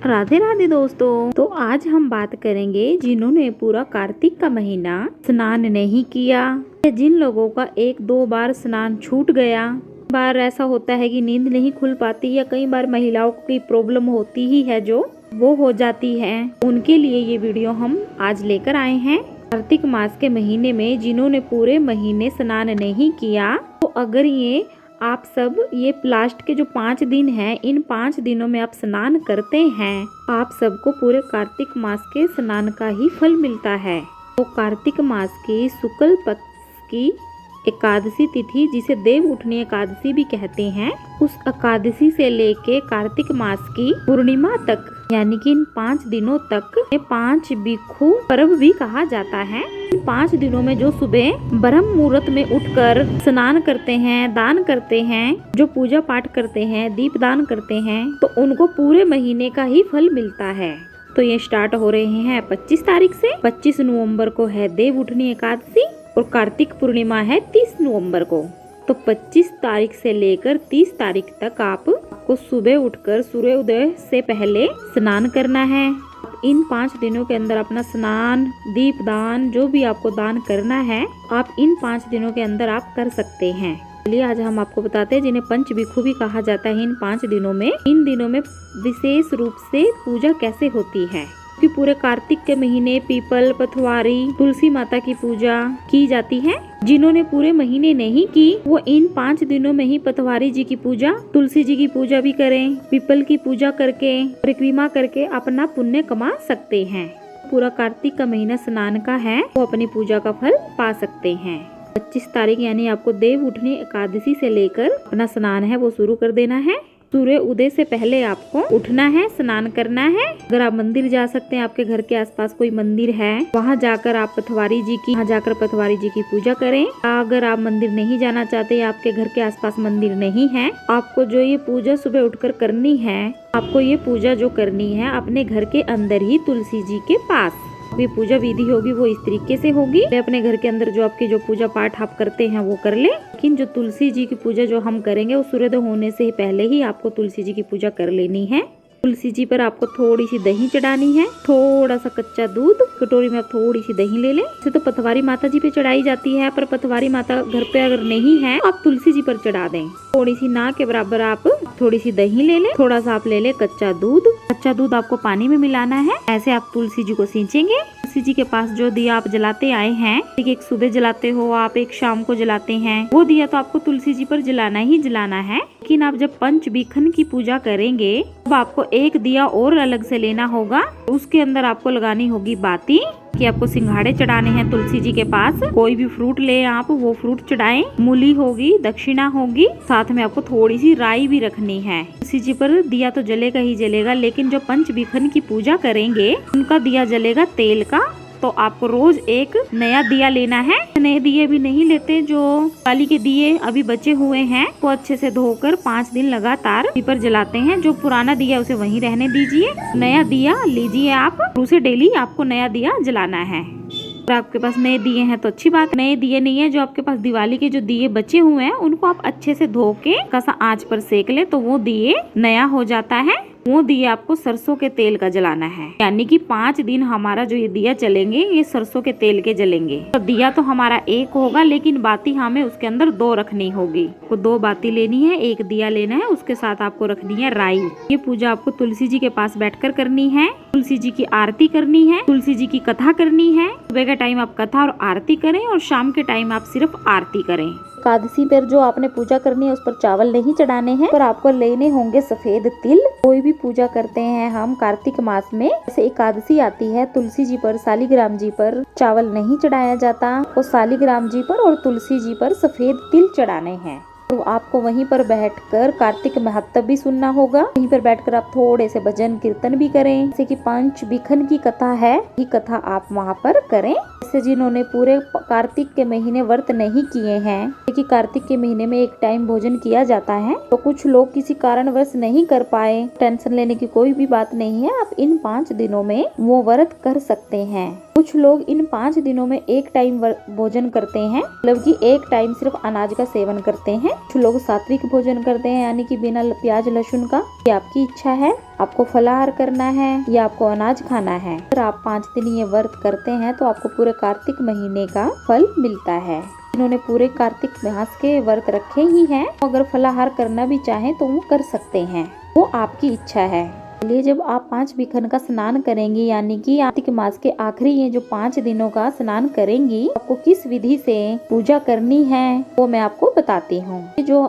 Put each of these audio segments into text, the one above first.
राधे राधे दोस्तों। तो आज हम बात करेंगे जिन्होंने पूरा कार्तिक का महीना स्नान नहीं किया, जिन लोगों का 1-2 बार स्नान छूट गया, बार ऐसा होता है कि नींद नहीं खुल पाती या कई बार महिलाओं की प्रॉब्लम होती ही है जो वो हो जाती है, उनके लिए ये वीडियो हम आज लेकर आए हैं। कार्तिक मास के महीने में जिन्होंने पूरे महीने स्नान नहीं किया, तो अगर ये आप सब ये लास्ट के जो 5 दिन हैं, इन 5 दिनों में आप स्नान करते हैं, आप सबको पूरे कार्तिक मास के स्नान का ही फल मिलता है। तो कार्तिक मास की शुक्ल पक्ष की एकादशी तिथि, जिसे देव उठनी एकादशी भी कहते हैं, उस एकादशी से लेके कार्तिक मास की पूर्णिमा तक, यानी कि इन 5 दिनों तक 5 बिखु पर्व भी कहा जाता है। इन 5 दिनों में जो सुबह ब्रह्म मुहूर्त में उठकर स्नान करते हैं, दान करते हैं, जो पूजा पाठ करते हैं, दीप दान करते हैं, तो उनको पूरे महीने का ही फल मिलता है। तो ये स्टार्ट हो रहे हैं 25 तारीख से। 25 नवंबर को है देव उठनी एकादशी और कार्तिक पूर्णिमा है 30 नवंबर को। तो 25 तारीख से लेकर 30 तारीख तक आपको सुबह उठकर सूर्योदय से पहले स्नान करना है। इन 5 दिनों के अंदर अपना स्नान, दीप दान, जो भी आपको दान करना है, आप इन 5 दिनों के अंदर आप कर सकते हैं। चलिए आज हम आपको बताते हैं, जिन्हें पंच बिखु भी कहा जाता है। इन 5 दिनों में, इन दिनों में विशेष रूप से पूजा कैसे होती है, कि पूरे कार्तिक के महीने पीपल, पथवारी, तुलसी माता की पूजा की जाती है। जिन्होंने पूरे महीने नहीं की, वो इन 5 दिनों में ही पथवारी जी की पूजा, तुलसी जी की पूजा भी करें, पीपल की पूजा करके, परिक्रमा करके अपना पुण्य कमा सकते हैं। पूरा कार्तिक का महीना स्नान का है, वो अपनी पूजा का फल पा सकते हैं। 25 तारीख यानी आपको देव उठनी एकादशी से लेकर अपना स्नान है वो शुरू कर देना है। सूर्य उदय से पहले आपको उठना है, स्नान करना है। अगर आप मंदिर जा सकते हैं, आपके घर के आसपास कोई मंदिर है, वहाँ जाकर आप पथवारी जी की पूजा करें। अगर आप मंदिर नहीं जाना चाहते, आपके घर के आसपास मंदिर नहीं है, आपको जो ये पूजा सुबह उठकर करनी है, आपको ये पूजा जो करनी है अपने घर के अंदर ही तुलसी जी के पास, ये पूजा विधि होगी वो इस तरीके से होगी। अपने घर के अंदर जो आपकी जो पूजा पाठ आप करते हैं वो कर ले, लेकिन जो तुलसी जी की पूजा जो हम करेंगे वो सूर्योदय होने से ही पहले ही आपको तुलसी जी की पूजा कर लेनी है। तुलसी जी पर आपको थोड़ी सी दही चढ़ानी है, थोड़ा सा कच्चा दूध, कटोरी में आप थोड़ी सी दही ले लें। इसे तो पथवारी माता जी पे चढ़ाई जाती है, पर पथवारी माता घर पे अगर नहीं है, आप तुलसी जी पर चढ़ा दें। थोड़ी सी ना के बराबर आप थोड़ी सी दही ले लें, थोड़ा सा आप ले लें कच्चा दूध। कच्चा दूध आपको पानी में मिलाना है, ऐसे आप तुलसी जी को सींचेंगे। तुलसी जी के पास जो दिया आप जलाते आए हैं, एक सुबह जलाते हो आप, एक शाम को जलाते हैं, वो दिया तो आपको तुलसी जी पर जलाना ही जलाना है। लेकिन आप जब पंच बिखन की पूजा करेंगे, तब आपको एक दिया और अलग से लेना होगा। उसके अंदर आपको लगानी होगी बाती, कि आपको सिंघाड़े चढ़ाने हैं तुलसी जी के पास। कोई भी फ्रूट ले आप, वो फ्रूट चढ़ाएं। मूली होगी, दक्षिणा होगी, साथ में आपको थोड़ी सी राई भी रखनी है। तुलसी जी पर दिया तो जलेगा ही जलेगा, लेकिन जो पंच बिखन की पूजा करेंगे उनका दिया जलेगा तेल का। तो आपको रोज एक नया दिया लेना है। नए दिए भी नहीं लेते, जो काली के दिए अभी बचे हुए हैं वो अच्छे से धोकर 5 दिन लगातार पर जलाते हैं। जो पुराना दिया उसे वहीं रहने दीजिए, नया दिया लीजिए आप, उसे डेली आपको नया दिया जलाना है। अगर आपके पास नए दिए हैं तो अच्छी बात, नए दिए नहीं है, जो आपके पास दिवाली के जो दिए बचे हुए हैं उनको आप अच्छे से धो के कसा आंच पर सेक ले, तो वो दिए नया हो जाता है। वो दिया आपको सरसों के तेल का जलाना है, यानी कि 5 दिन हमारा जो ये दिया चलेंगे ये सरसों के तेल के जलेंगे। तो दिया तो हमारा एक होगा, लेकिन बाती हमें उसके अंदर 2 रखनी होगी। तो 2 बाती लेनी है, एक दिया लेना है, उसके साथ आपको रखनी है राई। ये पूजा आपको तुलसी जी के पास बैठकर करनी है। तुलसी जी की आरती करनी है, तुलसी जी की कथा करनी है। सुबह के टाइम आप कथा और आरती करें, और शाम के टाइम आप सिर्फ आरती करें। एकादशी पर जो आपने पूजा करनी है उस पर चावल नहीं चढ़ाने हैं, पर आपको लेने होंगे सफेद तिल। कोई भी पूजा करते हैं हम कार्तिक मास में, जैसे एकादशी आती है, तुलसी जी पर, शालिग्राम जी पर चावल नहीं चढ़ाया जाता, तो शालिग्राम जी पर और तुलसी जी पर सफेद तिल चढ़ाने हैं। तो आपको वहीं पर बैठकर कार्तिक महत्व भी सुनना होगा। वहीं पर बैठकर आप थोड़े से भजन कीर्तन भी करें, जैसे कि पंच बिखन की कथा है, ये कथा आप वहाँ पर करें। जैसे जिन्होंने पूरे कार्तिक के महीने व्रत नहीं किए हैं, कि कार्तिक के महीने में एक टाइम भोजन किया जाता है। तो कुछ लोग किसी कारणवश नहीं कर पाए, टेंशन लेने की कोई भी बात नहीं है। आप इन 5 दिनों में वो व्रत कर सकते हैं। कुछ लोग इन 5 दिनों में एक टाइम भोजन करते हैं, मतलब कि एक टाइम सिर्फ अनाज का सेवन करते हैं। कुछ लोग सात्विक भोजन करते हैं, यानी कि बिना प्याज लहसुन का। ये आपकी इच्छा है, आपको फलाहार करना है या आपको अनाज खाना है। अगर आप 5 दिन ये व्रत करते हैं तो आपको पूरे कार्तिक महीने का फल मिलता है। जिन्होंने पूरे कार्तिक मास के व्रत रखे ही हैं, अगर फलाहार करना भी चाहें तो वो कर सकते हैं, वो आपकी इच्छा है। इसलिए जब आप 5 बिखन का स्नान करेंगी, यानी कि कार्तिक मास के आखिरी ये जो 5 दिनों का स्नान करेंगी, आपको किस विधि से पूजा करनी है वो मैं आपको बताती हूँ।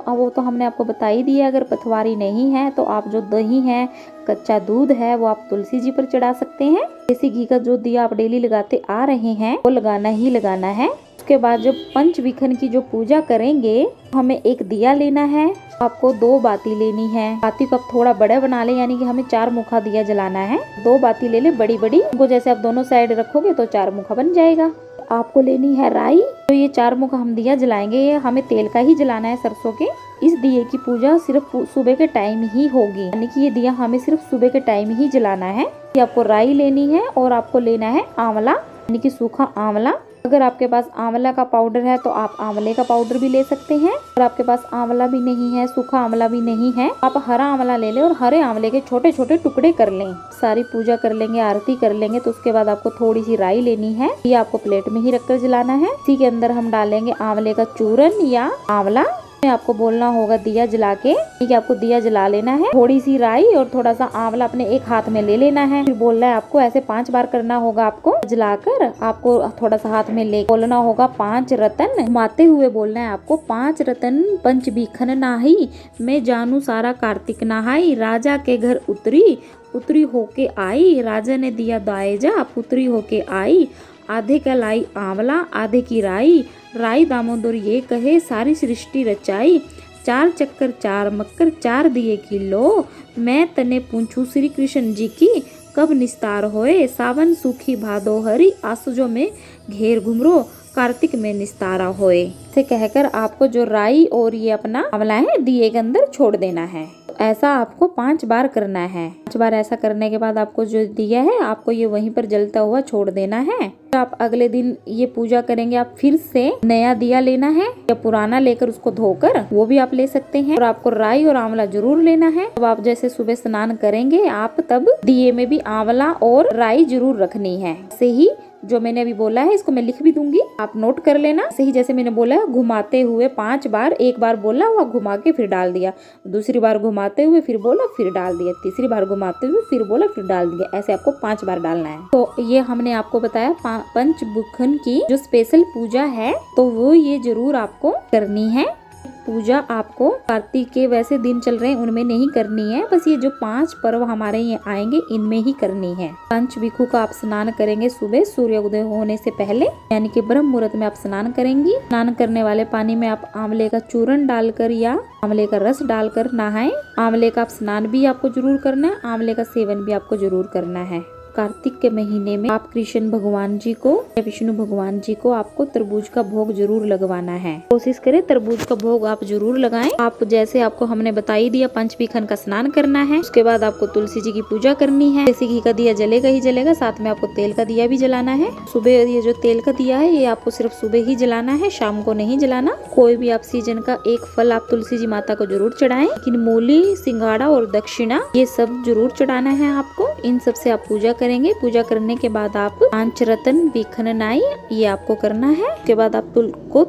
वो तो हमने आपको बता ही दिया। अगर पथवारी नहीं है तो आप जो दही है, कच्चा दूध है, वो आप तुलसी जी पर चढ़ा सकते हैं। देसी घी का जो दिया आप डेली लगाते आ रहे हैं वो लगाना ही लगाना है। उसके बाद जब पंच विखन की जो पूजा करेंगे, हमें एक दिया लेना है। आपको 2 बाती लेनी है। बाती को आप थोड़ा बड़ा बना ले, यानी कि हमें 4 मुखा दिया जलाना है। 2 बाती ले ले बड़ी बड़ी, उनको जैसे आप दोनों साइड रखोगे तो 4 मुखा बन जाएगा। आपको लेनी है राई। तो ये 4 मुखा हम दिया जलाएंगे, ये हमें तेल का ही जलाना है, सरसों के। इस दिए की पूजा सिर्फ सुबह के टाइम ही होगी, यानी कि ये दिया हमें सिर्फ सुबह के टाइम ही जलाना है। ये आपको राई लेनी है और आपको लेना है आंवला, यानी कि सूखा आंवला। अगर आपके पास आंवला का पाउडर है तो आप आंवले का पाउडर भी ले सकते हैं। अगर आपके पास आंवला भी नहीं है, सूखा आंवला भी नहीं है, आप हरा आंवला ले लें और हरे आंवले के छोटे छोटे टुकड़े कर लें। सारी पूजा कर लेंगे, आरती कर लेंगे, तो उसके बाद आपको थोड़ी सी राई लेनी है। ये आपको प्लेट में ही रखकर जलाना है। इसी के अंदर हम डालेंगे आंवले का चूरन या आंवला। आपको बोलना होगा दिया जला के, ठीक है, आपको दिया जला लेना है। थोड़ी सी राई और थोड़ा सा आंवला अपने एक हाथ में ले लेना है। फिर बोलना है आपको ऐसे 5 बार करना होगा। आपको जलाकर आपको थोड़ा सा हाथ में ले बोलना होगा 5 रतन, घुमाते हुए बोलना है आपको 5 रतन पंच बिखन नाही, मैं जानू सारा कार्तिक नहाई, राजा के घर उतरी होके आई, राजा ने दिया दाएजा, पुतरी होके आई, आधे का लाई आंवला आधे की राई, राई दामोदर ये कहे सारी सृष्टि रचाई, 4 चक्कर 4 मक्कर 4 दिए की लो, मैं तने पूछू श्री कृष्ण जी की कब निस्तार होए, सावन सूखी भादो हरी, आसुजो में घेर घुमरो, कार्तिक में निस्तारा होए। से कहकर आपको जो राई और ये अपना आंवला है दिए के अंदर छोड़ देना है। ऐसा आपको 5 बार करना है। 5 बार ऐसा करने के बाद आपको जो दिया है आपको ये वहीं पर जलता हुआ छोड़ देना है। तो आप अगले दिन ये पूजा करेंगे, आप फिर से नया दिया लेना है या पुराना लेकर उसको धोकर वो भी आप ले सकते हैं। और आपको राई और आंवला जरूर लेना है। अब आप जैसे सुबह स्नान करेंगे आप तब दिए में भी आंवला और राई जरूर रखनी है। ऐसे ही जो मैंने अभी बोला है इसको मैं लिख भी दूंगी, आप नोट कर लेना। सही जैसे मैंने बोला है घुमाते हुए 5 बार, एक बार बोला हुआ घुमा के फिर डाल दिया, दूसरी बार घुमाते हुए फिर बोला फिर डाल दिया, तीसरी बार घुमाते हुए फिर बोला फिर डाल दिया। ऐसे आपको 5 बार डालना है। तो ये हमने आपको बताया पंच बिखन की जो स्पेशल पूजा है, तो वो ये जरूर आपको करनी है। पूजा आपको कार्तिक के वैसे दिन चल रहे हैं उनमें नहीं करनी है, बस ये जो 5 पर्व हमारे यहाँ आएंगे इनमें ही करनी है। पंच बिखु का आप स्नान करेंगे सुबह सूर्योदय होने से पहले, यानी कि ब्रह्म मुहूर्त में आप स्नान करेंगी। स्नान करने वाले पानी में आप आंवले का चूरन डालकर या आंवले का रस डालकर नहाएं। आंवले का आप स्नान भी आपको जरूर करना है, आंवले का सेवन भी आपको जरूर करना है। कार्तिक के महीने में आप कृष्ण भगवान जी को या विष्णु भगवान जी को आपको तरबूज का भोग जरूर लगवाना है। कोशिश करें तरबूज का भोग आप जरूर लगाएं। आप जैसे आपको हमने बता ही दिया, पंचबिखन का स्नान करना है, उसके बाद आपको तुलसी जी की पूजा करनी है। देसी घी का दिया जलेगा ही जलेगा, साथ में आपको तेल का दिया भी जलाना है। सुबह ये जो तेल का दिया है ये आपको सिर्फ सुबह ही जलाना है, शाम को नहीं जलाना। कोई भी आप सीजन का एक फल आप तुलसी जी माता को जरूर चढ़ाएं, लेकिन मूली, सिंघाड़ा और दक्षिणा ये सब जरूर चढ़ाना है आपको। इन सब से आप पूजा करेंगे। पूजा करने के बाद आप 5 रतन बिखन नाई ये आपको करना है। उसके बाद आप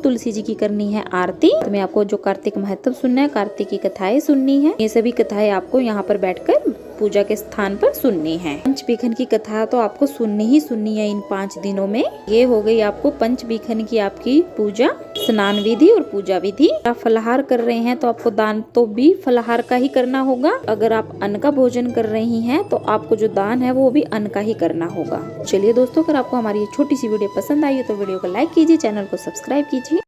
तुलसी जी की करनी है आरती। तो मैं आपको जो कार्तिक महत्व सुनना है, कार्तिक की कथाएं सुननी है, ये सभी कथाएं आपको यहाँ पर बैठकर पूजा के स्थान पर सुननी है। पंचबिखन की कथा तो आपको सुननी ही सुननी है इन 5 दिनों में। ये हो गई आपको पंचबिखन की आपकी पूजा, स्नान विधि और पूजा विधि। आप फलाहार कर रहे हैं तो आपको दान तो भी फलाहार का ही करना होगा। अगर आप अन्न का भोजन कर रही हैं तो आपको जो दान है वो भी अन्न का ही करना होगा। चलिए दोस्तों, अगर आपको हमारी ये छोटी सी वीडियो पसंद आई है तो वीडियो को लाइक कीजिए, चैनल को सब्सक्राइब कीजिए।